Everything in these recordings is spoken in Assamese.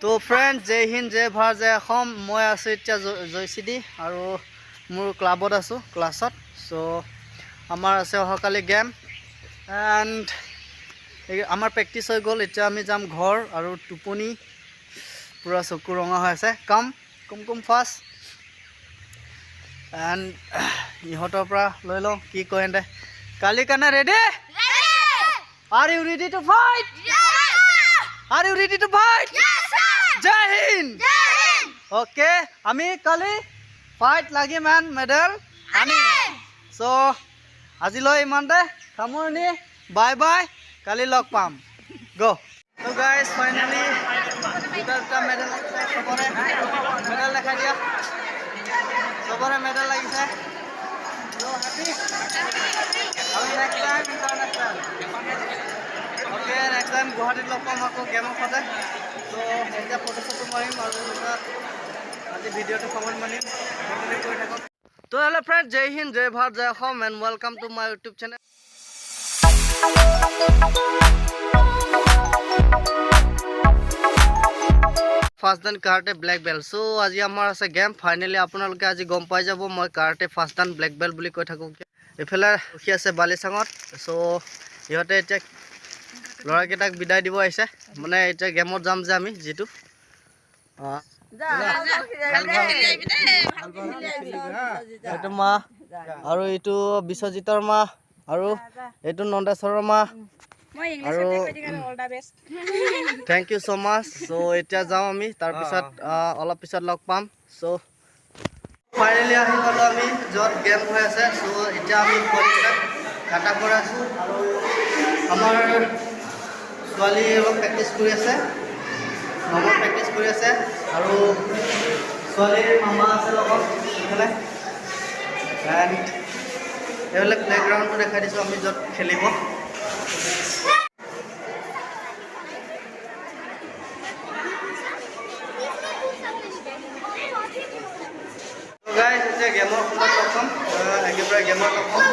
তো ফ্ৰেণ্ড জয় হিন্দ জয় ভাৰত জয় অসম মই আছোঁ এতিয়া জয়চিদি আৰু মোৰ ক্লাবত আছোঁ ক্লাছত চ' আমাৰ আছে অহাকালি গেম এণ্ড আমাৰ প্ৰেক্টিছ হৈ গ'ল এতিয়া আমি যাম ঘৰ আৰু টোপনি পূৰা চকু ৰঙা হৈ আছে কম ফাষ্ট এণ্ড ইহঁতৰ পৰা লৈ লওঁ কি কয় হেঁতে কালি কাৰণে ready Are you ready to fight? Yes, sir. Are you ready to fight? Yes, sir. Jai Hind. Jai Hind. Okay, আমি কালি ফাইট লাগি মান মেডেল Amen. So আজিলৈ ইমানতে সামৰণি বাই বাই কালি লগ পাম গো So guys finally দুটা মেডেল সবৰে মেডেল দেখাই দিয়া সবৰে মেডেল লাগিছে So happy? আৰু next time international Okay, next time গুৱাহাটীত লগ পাম আকৌ গেমৰ সদায় তো এতিয়া ফটো চটো মাৰিম আৰু আজি ভিডিঅ'টো কমেণ্ট মাৰিম কমেণ্ট কৰি থাকক তো হেল্ল' ফ্ৰেণ্ড জয় হিন্দ জয় ভাৰত জয় Assam and welcome to my YouTube channel first dan karate black belt show' আজি আমাৰ আছে গেম ফাইনেলি আপোনালোকে আজি গম পাই যাব মই karate first dan black belt বুলি কৈ থাকোঁ এইফালে ৰখি আছে বালিচাঙত চ' সিহঁতে এতিয়া ল'ৰাকেইটাক বিদায় দিব আহিছে মানে এতিয়া গেমত যাম যে আমি যিটো এইটো মা আৰু এইটো বিশ্বজিতৰ মা আৰু এইটো নন্দেশ্বৰৰ মা আৰু থেংক ইউ ছ' মাছ চ' এতিয়া যাওঁ আমি তাৰপিছত অলপ পিছত লগ পাম চ' ফাইনেলি আহি পালোঁ আমি য'ত গেম হৈ আছে চ' এতিয়া আমি পোৱালিবিলাক কাটা কৰা আছোঁ আৰু আমাৰ ছোৱালী অলপ প্ৰেক্টিছ কৰি আছে মামা প্ৰেক্টিছ কৰি আছে আৰু ছোৱালীৰ মামা আছে লগত এইফালে এণ্ড এইফালে প্লেগ্ৰাউণ্ডটো দেখাই দিছোঁ আমি য'ত খেলিব গাইজ এতিয়া গেমৰ সময়ত লগ পাম একেবাৰে গেমত লগ পাম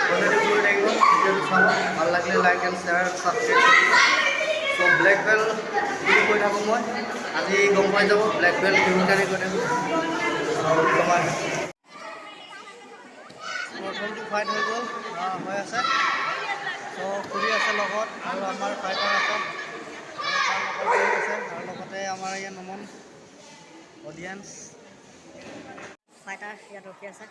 কণ্টিনিউ কৰি থাকিব ভিডিঅ'টো চাব ভাল লাগিলে লাইক এণ্ড শ্বেয়াৰ ছাবস্ক্ৰাইব কৰিব চ' ব্লেক বেল্ট বুলি কৈ থাকোঁ মই আজি গম পাই যাব ব্লেক বেল্ট কিহৰ কাৰণে কৈ থাকোঁ কমাই প্ৰথমটো ফাইট হৈ গ'ল হৈ আছে চ' খুৰী আছে লগত আৰু আমাৰ ফাইটাৰ আছে তাৰ লগত আছে আৰু লগতে আমাৰ ইয়াত নমন অডিয়েঞ্চ ফাইটাৰ ইয়াত ৰখি আছে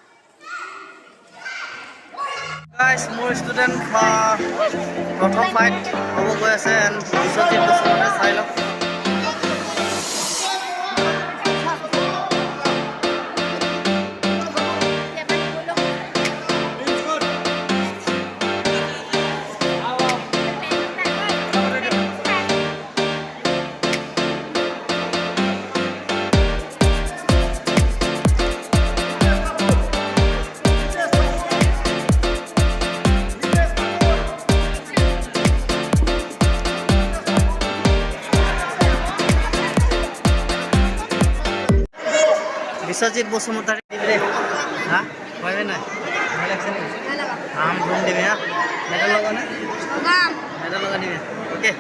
গাইজ মোৰ ষ্টুডেণ্ট প্ৰথম ফাইট হ'ব গৈ আছে এণ্ড বিশ্বজিত বসুমতাৰী চাই লওক বিশ্বজিৎ বসুমতাৰী দিবি হা পাৰিবি নাই ভাল লাগছে নেকি আম ধুম দিবি হা মেডেল লগা নে মেডেল লগা দিবি okay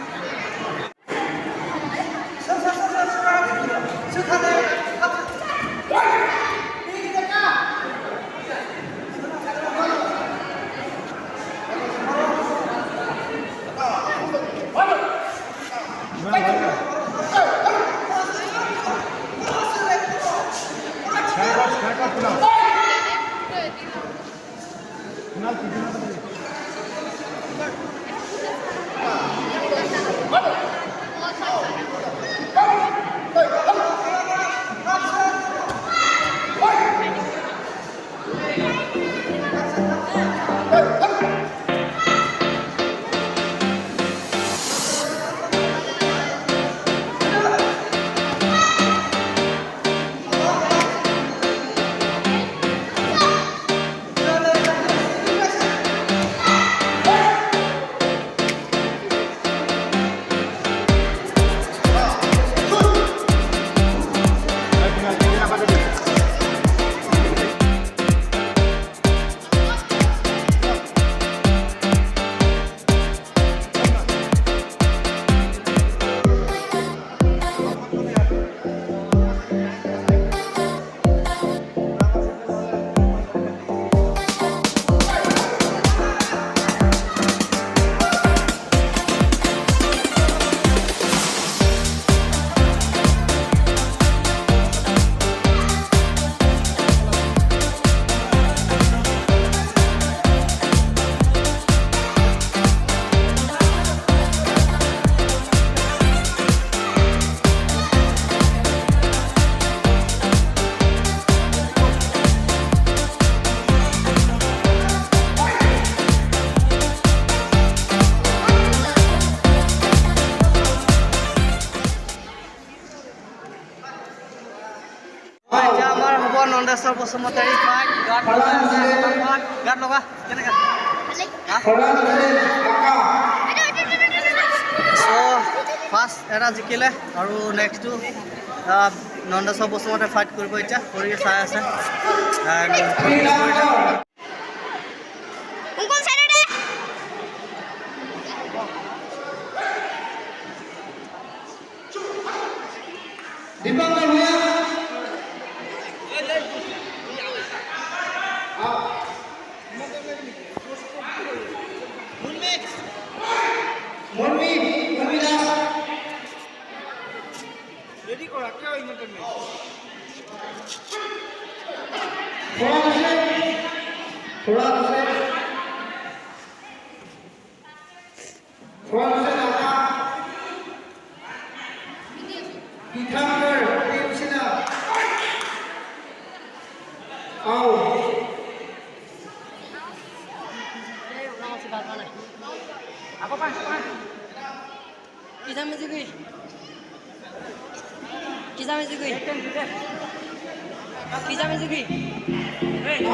Nandeswar Basumatary fight guard লগাই আছে গাৰ্ড লগা কেনেকা চ' ফাৰ্ষ্ট এটা জিকিলে আৰু নেক্সটটো নন্দেশ্বৰ বসুমতাৰী ফাইট কৰিব এতিয়া কৰি চাই আছে Dipanggil ya. Munmi dah. Jadi kau apa yang macam ni? Thora se. Pithamgar Devsina. apa Pak? Kita mesti gui. Kita mesti gui. Kita mesti gui. Hey.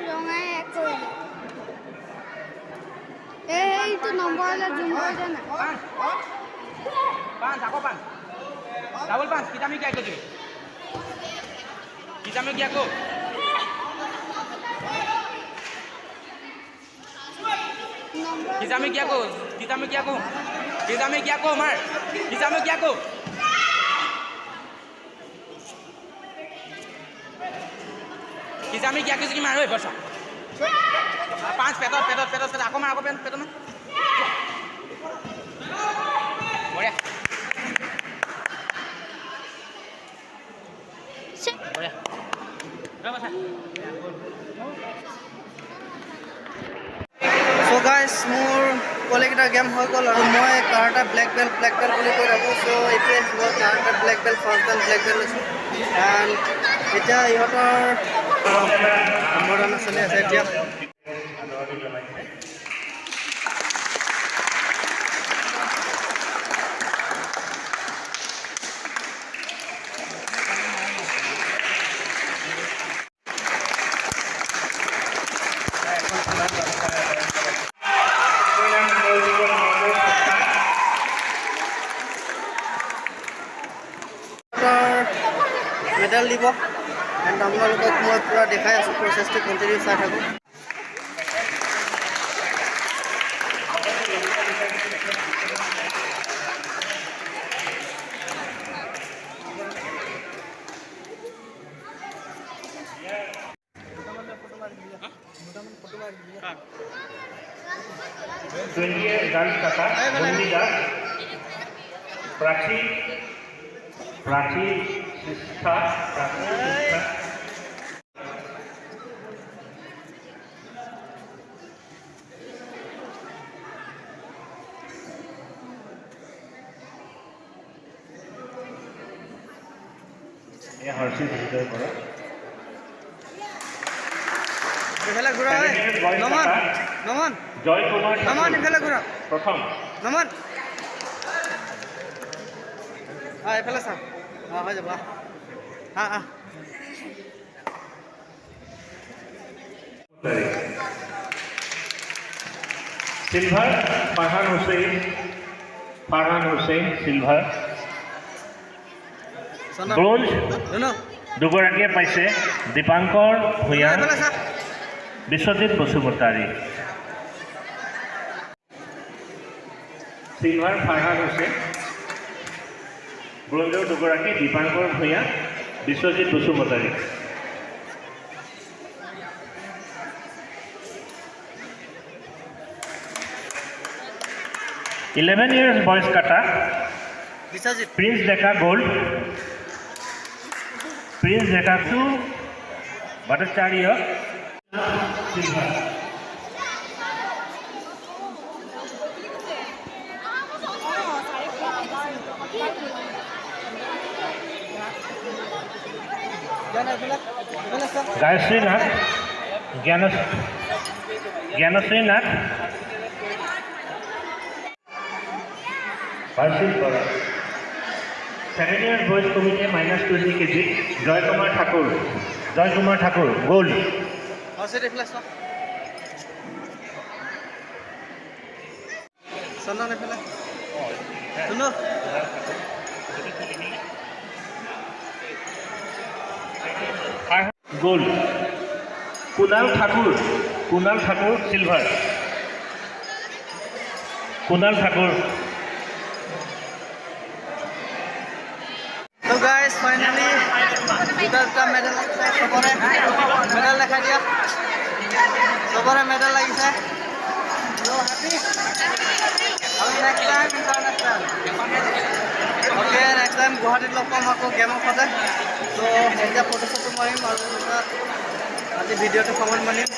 ৰঙাই কৰিলে এইটো নম্বৰলৈ জুম কৰি দে না Double punch, kita mau क्या करो? Kita mau क्या करो? Kita mau क्या करो? Kita mau क्या करो? Kita mau क्या करो, Mar? Kita mau क्या करो? Kita mau क्या करो sih Mar? Woi, bos. Punch, pedot. Aku Mar, aku pedot Mar. Boleh. So guys, মোৰ কলেজৰ গেম হৈ গ'ল আৰু মই কাৰাটে ব্লেক বেল্ট বুলি কৈ থাকোঁ। চ' এতিয়া মই karate black belt first time black belt লৈছোঁ এণ্ড এতিয়া ইহঁতৰ সম্বৰ্ধনা চলি আছে এতিয়া। মেডেল দিব এণ্ড আপোনালোকক মই পূৰা দেখাই আছোঁ প্ৰচেছটো কণ্টিনিউ চাই থাকোঁ। গাৰ্লস কাকা বন্দি দাস প্ৰাচী শিক্ষা হৰ্ষিত হৃদয় কৰো ইফালে ঘূৰা নমন জয় কুমাৰ ইফালে ঘূৰা প্ৰথম নমন এইফালে চা হৈ যাব silver Farhan Hussain silver bronze দুগৰাকীয়ে পাইছে দীপাংকৰ ভূঞা বিশ্বজিৎ বসুমতাৰী সিলভাৰ ফাৰহান হুসেইন ব্ৰোঞ্জৰ দুগৰাকী Dipankar Bhuyan Biswajit Basumatary $11 years boys kata Prince Deka gold Prince Deka 2 Bhattacharya silver Gayatri Nath Gyanasri Nath Varshil Bora Second year boys committee minus 20 kg Joy Kumar Thakur gold Sandan efele Tuno gold Kunal Thakur silver Kunal Thakur So guys, finally দুটা মেডেল সবৰে মেডেল দেখাই দিয়া সবৰে মেডেল লাগিছে so happy আৰু next time international okay next time গুৱাহাটীত লগ পাম আকৌ গেমৰ সতে so এতিয়া ফটো মাৰিম আৰু আজি ভিডিঅ'টো কমেণ্ট মাৰিম